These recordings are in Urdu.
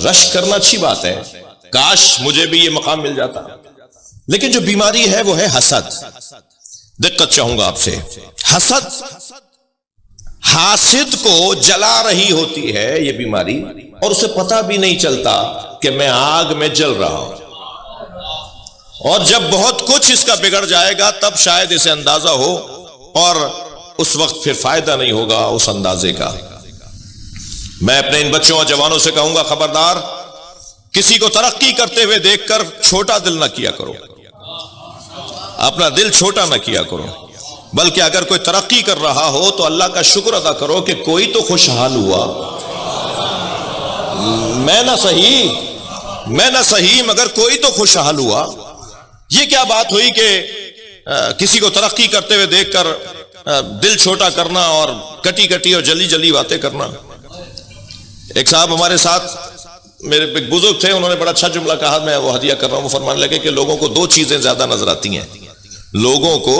رشک کرنا اچھی بات ہے، کاش مجھے بھی یہ مقام مل جاتا، لیکن جو بیماری ہے وہ ہے حسد۔ دقت چاہوں گا آپ سے، حسد حاسد کو جلا رہی ہوتی ہے یہ بیماری، اور اسے پتہ بھی نہیں چلتا کہ میں آگ میں جل رہا ہوں، اور جب بہت کچھ اس کا بگڑ جائے گا تب شاید اسے اندازہ ہو، اور اس وقت پھر فائدہ نہیں ہوگا اس اندازے کا۔ میں اپنے ان بچوں اور جوانوں سے کہوں گا، خبردار کسی کو ترقی کرتے ہوئے دیکھ کر چھوٹا دل نہ کیا کرو، اپنا دل چھوٹا نہ کیا کرو، بلکہ اگر کوئی ترقی کر رہا ہو تو اللہ کا شکر ادا کرو کہ کوئی تو خوشحال ہوا۔ میں نہ صحیح مگر کوئی تو خوشحال ہوا۔ یہ کیا بات ہوئی کہ کسی کو ترقی کرتے ہوئے دیکھ کر دل چھوٹا کرنا اور کٹی کٹی اور جلی جلی باتیں کرنا۔ ایک صاحب ہمارے ساتھ، میرے ایک بزرگ تھے، انہوں نے بڑا اچھا جملہ کہا، میں وہ ہدیہ کر رہا ہوں۔ وہ فرمانے لگے کہ لوگوں کو دو چیزیں زیادہ نظر آتی ہیں، لوگوں کو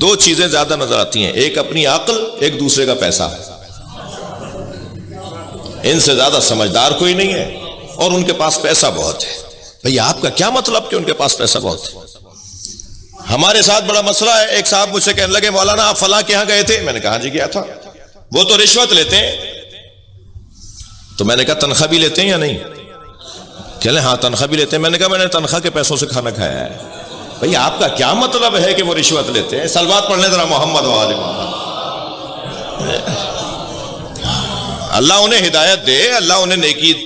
دو چیزیں زیادہ نظر آتی ہیں، ایک اپنی عقل، ایک دوسرے کا پیسہ۔ ان سے زیادہ سمجھدار کوئی نہیں ہے، اور ان کے پاس پیسہ بہت ہے۔ بھئی آپ کا کیا مطلب کہ ان کے پاس پیسہ بہت ہے؟ ہمارے ساتھ بڑا مسئلہ ہے، ایک صاحب مجھ سے کہنے لگے مولانا آپ فلاں کے یہاں گئے تھے؟ میں نے کہا جی گیا تھا۔ وہ تو رشوت لیتے ہیں۔ تو میں نے کہا تنخواہ بھی لیتے ہیں یا نہیں؟ کہہ لیں ہاں تنخواہ بھی لیتے ہیں۔ میں نے کہا میں نے تنخواہ کے پیسوں سے کھانا کھایا ہے۔ بھئی آپ کا کیا مطلب ہے کہ وہ رشوت لیتے ہیں؟ صلوات پڑھ لیں ذرا محمد و آل محمد۔ اللہ انہیں ہدایت دے، اللہ انہیں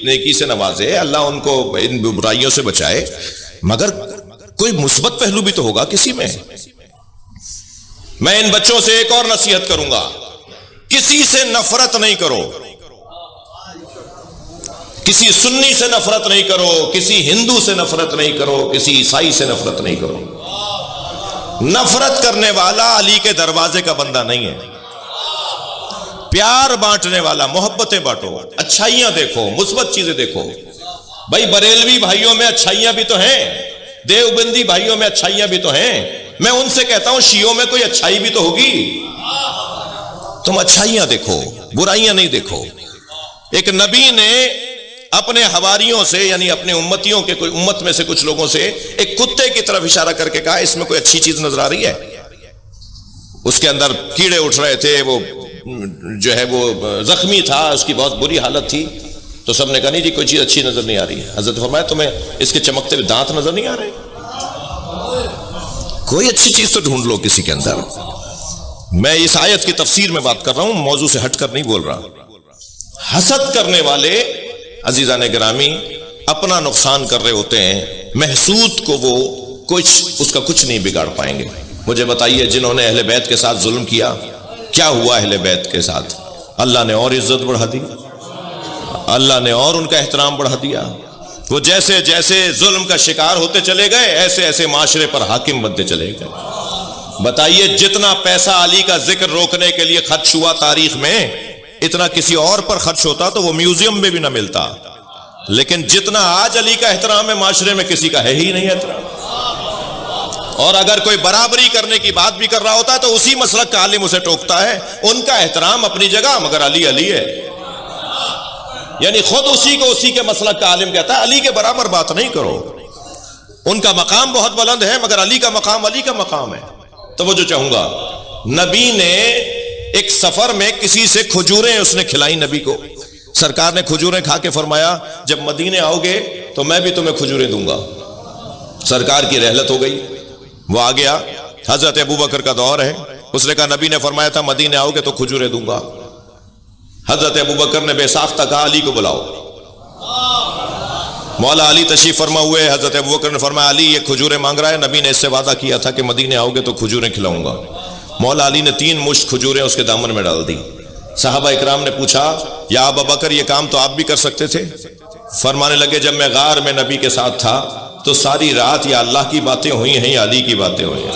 نیکی سے نوازے، اللہ ان کو ان برائیوں سے بچائے، مگر کوئی مثبت پہلو بھی تو ہوگا کسی میں۔ میں ان بچوں سے ایک اور نصیحت کروں گا، کسی سے نفرت نہیں کرو، کسی سنی سے نفرت نہیں کرو، کسی ہندو سے نفرت نہیں کرو، کسی عیسائی سے نفرت نہیں کرو۔ نفرت کرنے والا علی کے دروازے کا بندہ نہیں ہے۔ پیار بانٹنے والا، محبتیں بانٹو، اچھائیاں دیکھو، مثبت چیزیں دیکھو۔ بھائی بریلوی بھائیوں میں اچھائیاں بھی تو ہیں، دیوبندی بھائیوں میں اچھائیاں بھی تو ہیں۔ میں ان سے کہتا ہوں شیعوں میں کوئی اچھائی بھی تو ہوگی۔ تم اچھائیاں دیکھو، برائیاں نہیں دیکھو۔ ایک نبی نے اپنے حواریوں سے، یعنی اپنے امتیوں کے کوئی امت میں سے کچھ لوگوں سے ایک کتے کی طرف اشارہ کر کے کہا اس میں کوئی اچھی چیز نظر آ رہی ہے؟ اس کے اندر کیڑے اٹھ رہے تھے، وہ جو ہے وہ زخمی تھا، اس کی بہت بری حالت تھی۔ تو سب نے کہا نہیں جی کوئی چیز اچھی نظر نہیں آ رہی ہے۔ حضرت فرمایا تمہیں اس کے چمکتے ہوئے دانت نظر نہیں آ رہے؟ کوئی اچھی چیز تو ڈھونڈ لو کسی کے اندر۔ میں اس آیت کی تفسیر میں بات کر رہا ہوں، موضوع سے ہٹ کر نہیں بول رہا۔ حسد کرنے والے عزیزان گرامی اپنا نقصان کر رہے ہوتے ہیں، محسود کو وہ اس کا کچھ نہیں بگاڑ پائیں گے۔ مجھے بتائیے جنہوں نے اہل بیت کے ساتھ ظلم کیا، کیا ہوا اہل بیت کے ساتھ؟ اللہ نے اور عزت بڑھا دی، اللہ نے اور ان کا احترام بڑھا دیا۔ وہ جیسے جیسے ظلم کا شکار ہوتے چلے گئے، ایسے ایسے معاشرے پر حاکم بنتے چلے گئے۔ بتائیے جتنا پیسہ علی کا ذکر روکنے کے لیے خرچ ہوا تاریخ میں، اتنا کسی اور پر خرچ ہوتا تو وہ میوزیم میں بھی نہ ملتا۔ لیکن جتنا آج علی کا احترام ہے معاشرے میں، کسی کا ہے ہی نہیں احترام۔ اور اگر کوئی برابری کرنے کی بات بھی کر رہا ہوتا ہے تو اسی مسلک کا عالم اسے ٹوکتا ہے۔ ان کا احترام اپنی جگہ، مگر علی علی ہے، یعنی خود اسی کو اسی کے مسلک کا عالم کہتا ہے علی کے برابر بات نہیں کرو۔ ان کا مقام بہت بلند ہے، مگر علی کا مقام علی کا مقام ہے۔ توجہ چاہوں گا، نبی نے ایک سفر میں کسی سے کھجوریں اس نے کھلائی نبی کو۔ سرکار نے کھجوریں کھا کے فرمایا جب مدینے آؤ گے تو میں بھی تمہیں کھجوریں دوں گا۔ سرکار کی رحلت ہو گئی، وہ آ گیا، حضرت ابوبکر کا دور ہے۔ اس نے کہا نبی نے فرمایا تھا مدینے آؤ گے تو کھجوریں دوں گا۔ حضرت ابوبکر نے بے ساختہ کہا علی کو بلاؤ۔ مولا علی تشریف فرما ہوئے، حضرت ابوبکر نے فرمایا علی یہ کھجوریں مانگ رہا ہے، نبی نے اس سے وعدہ کیا تھا کہ مدینے آؤ گے تو کھجوریں کھلاؤں گا۔ مولا علی نے 3 مشت کھجوریں اس کے دامن میں ڈال دی۔ صحابہ اکرام نے پوچھا یا ابوبکر یہ کام تو آپ بھی کر سکتے تھے؟ فرمانے لگے جب میں غار میں نبی کے ساتھ تھا تو ساری رات یا اللہ کی باتیں ہوئی ہیں یا علی کی باتیں ہوئی ہیں۔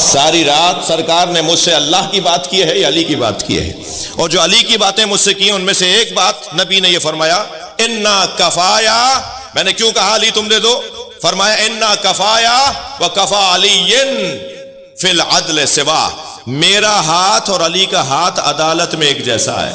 ساری رات سرکار نے مجھ سے اللہ کی بات کی ہے یا علی کی بات کی ہے، اور جو علی کی باتیں مجھ سے کی ان میں سے ایک بات نبی نے یہ فرمایا انا کفایا۔ میں نے کیوں کہا علی تم دے دو؟ فرمایا انا کفایا وکفا علی فی العدل سوا، میرا ہاتھ اور علی کا ہاتھ عدالت میں ایک جیسا ہے۔